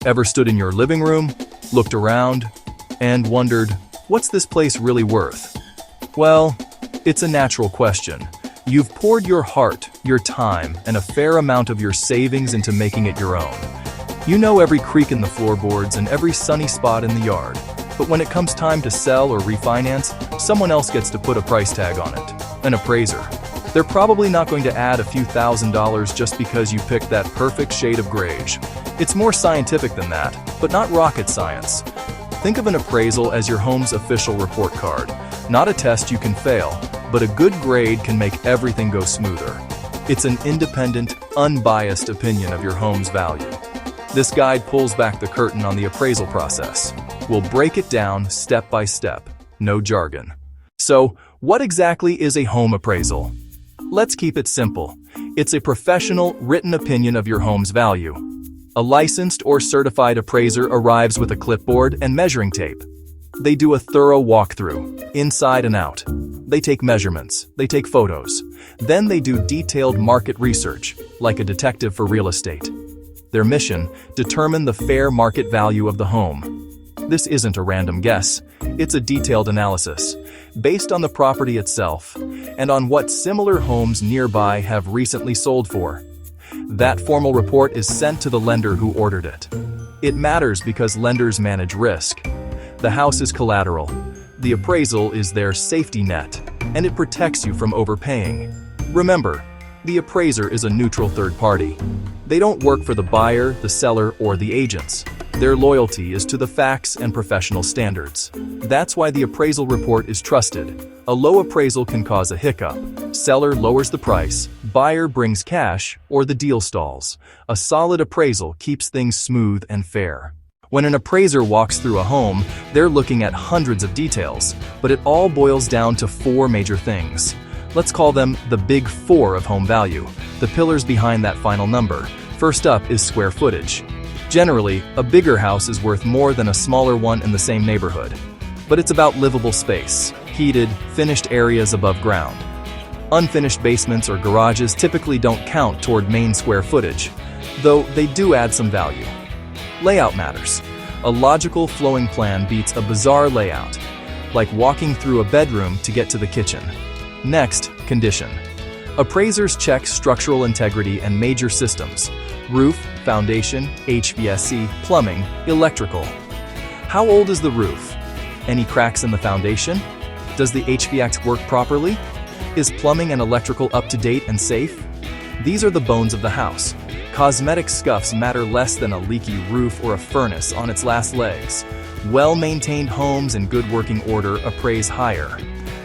Ever stood in your living room, looked around, and wondered, what's this place really worth? Well, it's a natural question. You've poured your heart, your time, and a fair amount of your savings into making it your own. You know every creak in the floorboards and every sunny spot in the yard. But when it comes time to sell or refinance, someone else gets to put a price tag on it. An appraiser. They're probably not going to add a few $1,000s just because you picked that perfect shade of grayish. It's more scientific than that, but not rocket science. Think of an appraisal as your home's official report card. Not a test you can fail, but a good grade can make everything go smoother. It's an independent, unbiased opinion of your home's value. This guide pulls back the curtain on the appraisal process. We'll break it down step by step, no jargon. So, what exactly is a home appraisal? Let's keep it simple. It's a professional, written opinion of your home's value. A licensed or certified appraiser arrives with a clipboard and measuring tape. They do a thorough walkthrough, inside and out. They take measurements, they take photos. Then they do detailed market research, like a detective for real estate. Their mission: determine the fair market value of the home. This isn't a random guess. It's a detailed analysis, based on the property itself, and on what similar homes nearby have recently sold for. That formal report is sent to the lender who ordered it. It matters because lenders manage risk. The house is collateral. The appraisal is their safety net, and it protects you from overpaying. Remember, the appraiser is a neutral third party. They don't work for the buyer, the seller, or the agents. Their loyalty is to the facts and professional standards. That's why the appraisal report is trusted. A low appraisal can cause a hiccup. Seller lowers the price, buyer brings cash, or the deal stalls. A solid appraisal keeps things smooth and fair. When an appraiser walks through a home, they're looking at hundreds of details, but it all boils down to 4 major things. Let's call them the big 4 of home value, the pillars behind that final number. First up is square footage. Generally, a bigger house is worth more than a smaller one in the same neighborhood. But it's about livable space, heated, finished areas above ground. Unfinished basements or garages typically don't count toward main square footage, though they do add some value. Layout matters. A logical, flowing plan beats a bizarre layout, like walking through a bedroom to get to the kitchen. Next, condition. Appraisers check structural integrity and major systems: roof, foundation, HVAC, plumbing, electrical. How old is the roof? Any cracks in the foundation? Does the HVAC work properly? Is plumbing and electrical up to date and safe? These are the bones of the house. Cosmetic scuffs matter less than a leaky roof or a furnace on its last legs. Well-maintained homes in good working order appraise higher.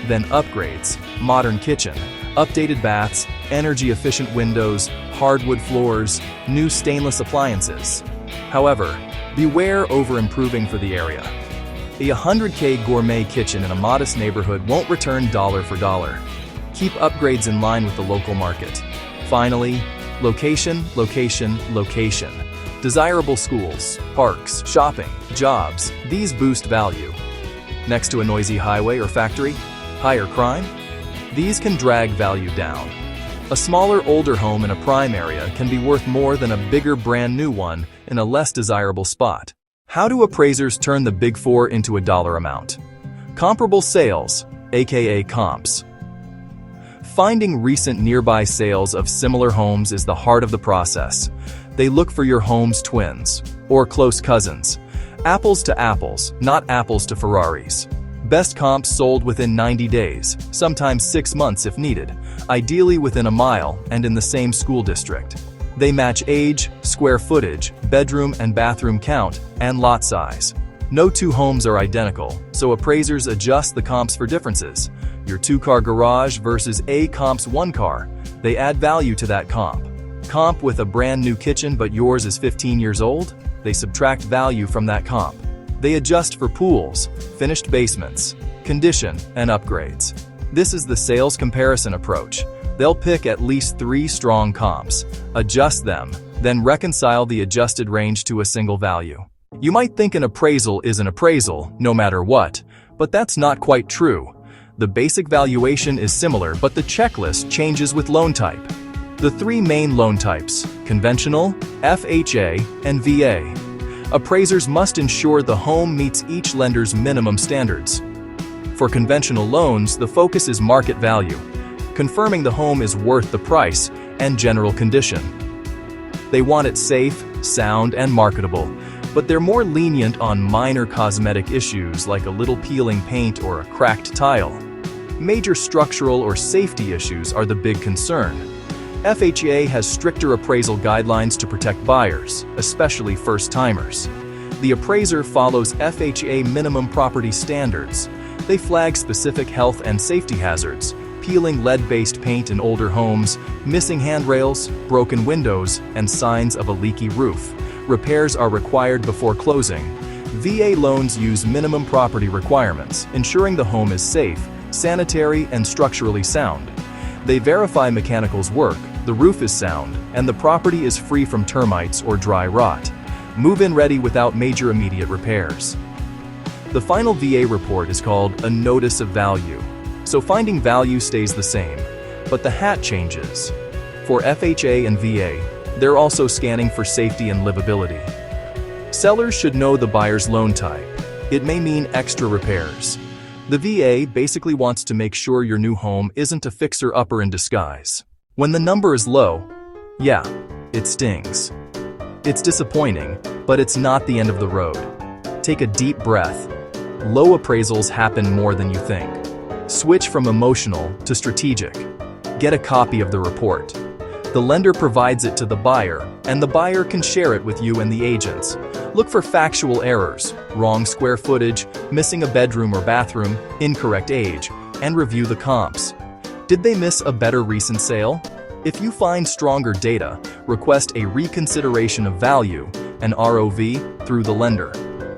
Then upgrades: modern kitchen, updated baths, energy-efficient windows, hardwood floors, new stainless appliances. However, beware over-improving for the area. A $100K gourmet kitchen in a modest neighborhood won't return dollar for dollar. Keep upgrades in line with the local market. Finally, location, location, location. Desirable schools, parks, shopping, jobs, these boost value. Next to a noisy highway or factory? Higher crime? These can drag value down. A smaller, older home in a prime area can be worth more than a bigger, brand new one in a less desirable spot. How do appraisers turn the big 4 into a dollar amount? Comparable sales, aka comps. Finding recent nearby sales of similar homes is the heart of the process. They look for your home's twins, or close cousins. Apples to apples, not apples to Ferraris. Best comps sold within 90 days, sometimes 6 months if needed, ideally within a mile and in the same school district. They match age, square footage, bedroom and bathroom count, and lot size. No 2 homes are identical, so appraisers adjust the comps for differences. Your 2-car garage versus a comp's 1-car. They add value to that comp. Comp with a brand new kitchen but yours is 15 years old? They subtract value from that comp. They adjust for pools, finished basements, condition, and upgrades. This is the sales comparison approach. They'll pick at least 3 strong comps, adjust them, then reconcile the adjusted range to a single value. You might think an appraisal is an appraisal, no matter what, but that's not quite true. The basic valuation is similar, but the checklist changes with loan type. The 3 main loan types: conventional, FHA, and VA. Appraisers must ensure the home meets each lender's minimum standards. For conventional loans, the focus is market value, confirming the home is worth the price and general condition. They want it safe, sound, and marketable, but they're more lenient on minor cosmetic issues like a little peeling paint or a cracked tile. Major structural or safety issues are the big concern. FHA has stricter appraisal guidelines to protect buyers, especially first-timers. The appraiser follows FHA minimum property standards. They flag specific health and safety hazards, peeling lead-based paint in older homes, missing handrails, broken windows, and signs of a leaky roof. Repairs are required before closing. VA loans use minimum property requirements, ensuring the home is safe, sanitary, and structurally sound. They verify mechanicals work, the roof is sound, and the property is free from termites or dry rot. Move-in ready without major immediate repairs. The final VA report is called a notice of value. So finding value stays the same, but the hat changes. For FHA and VA, they're also scanning for safety and livability. Sellers should know the buyer's loan type. It may mean extra repairs. The VA basically wants to make sure your new home isn't a fixer-upper in disguise. When the number is low, yeah, it stings. It's disappointing, but it's not the end of the road. Take a deep breath. Low appraisals happen more than you think. Switch from emotional to strategic. Get a copy of the report. The lender provides it to the buyer, and the buyer can share it with you and the agents. Look for factual errors, wrong square footage, missing a bedroom or bathroom, incorrect age, and review the comps. Did they miss a better recent sale? If you find stronger data, request a reconsideration of value, an ROV, through the lender.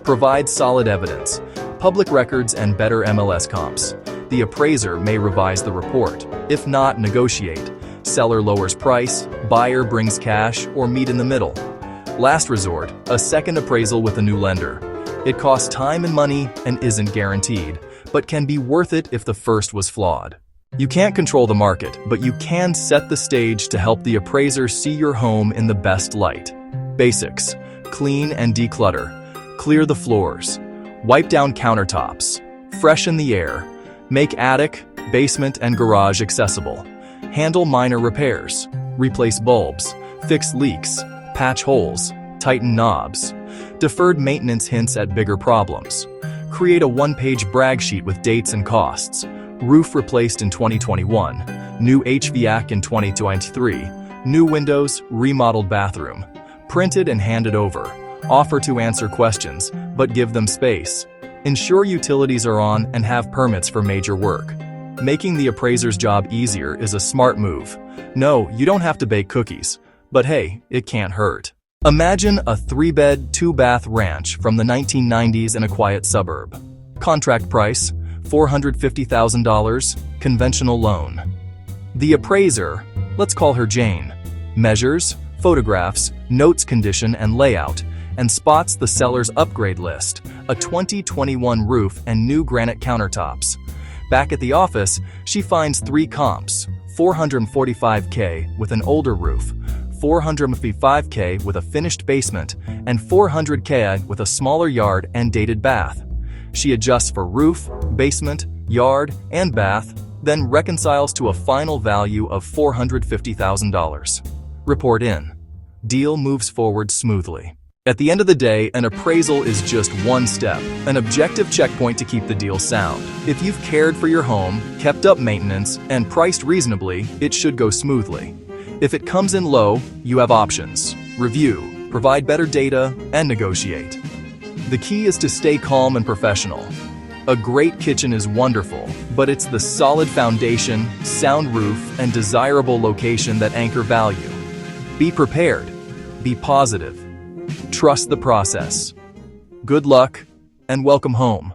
Provide solid evidence, public records, and better MLS comps. The appraiser may revise the report. If not, negotiate. Seller lowers price, buyer brings cash, or meet in the middle. Last resort, a second appraisal with a new lender. It costs time and money and isn't guaranteed, but can be worth it if the first was flawed. You can't control the market, but you can set the stage to help the appraiser see your home in the best light. Basics: clean and declutter. Clear the floors. Wipe down countertops. Freshen the air. Make attic, basement, and garage accessible. Handle minor repairs. Replace bulbs. Fix leaks. Patch holes. Tighten knobs. Deferred maintenance hints at bigger problems. Create a one-page brag sheet with dates and costs. Roof replaced in 2021. New HVAC in 2023. New windows, remodeled bathroom. Printed and handed over. Offer to answer questions, but give them space. Ensure utilities are on and have permits for major work. Making the appraiser's job easier is a smart move. No, you don't have to bake cookies, but hey, it can't hurt. Imagine a 3-bed, 2-bath ranch from the 1990s in a quiet suburb. Contract price, $450,000, conventional loan. The appraiser, let's call her Jane, measures, photographs, notes condition and layout, and spots the seller's upgrade list, a 2021 roof and new granite countertops. Back at the office, she finds 3 comps, $445K with an older roof, $455K with a finished basement, and $400K with a smaller yard and dated bath. She adjusts for roof, basement, yard, and bath, then reconciles to a final value of $450,000. Report in. Deal moves forward smoothly. At the end of the day, an appraisal is just one step, an objective checkpoint to keep the deal sound. If you've cared for your home, kept up maintenance, and priced reasonably, it should go smoothly. If it comes in low, you have options. Review, provide better data, and negotiate. The key is to stay calm and professional. A great kitchen is wonderful, but it's the solid foundation, sound roof, and desirable location that anchor value. Be prepared. Be positive. Trust the process. Good luck, and welcome home.